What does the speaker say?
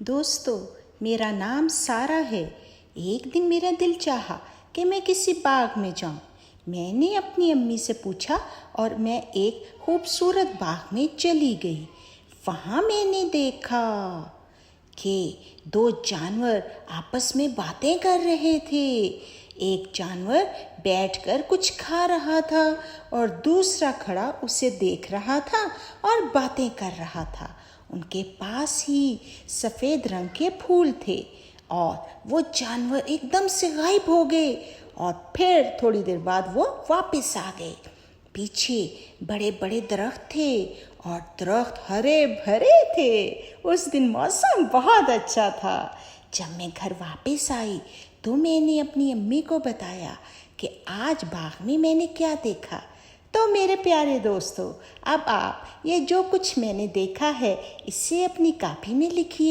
दोस्तों, मेरा नाम सारा है। एक दिन मेरा दिल चाहा कि मैं किसी बाग में जाऊं। मैंने अपनी अम्मी से पूछा और मैं एक खूबसूरत बाग में चली गई। वहाँ मैंने देखा कि दो जानवर आपस में बातें कर रहे थे। एक जानवर बैठकर कुछ खा रहा था और दूसरा खड़ा उसे देख रहा था और बातें कर रहा था। उनके पास ही सफ़ेद रंग के फूल थे और वो जानवर एकदम से गायब हो गए और फिर थोड़ी देर बाद वो वापस आ गए। पीछे बड़े बड़े दरख्त थे और दरख्त हरे भरे थे। उस दिन मौसम बहुत अच्छा था। जब मैं घर वापस आई तो मैंने अपनी अम्मी को बताया कि आज बाग में मैंने क्या देखा। तो मेरे प्यारे दोस्तों, अब आप ये जो कुछ मैंने देखा है इसे अपनी कॉपी में लिखिए।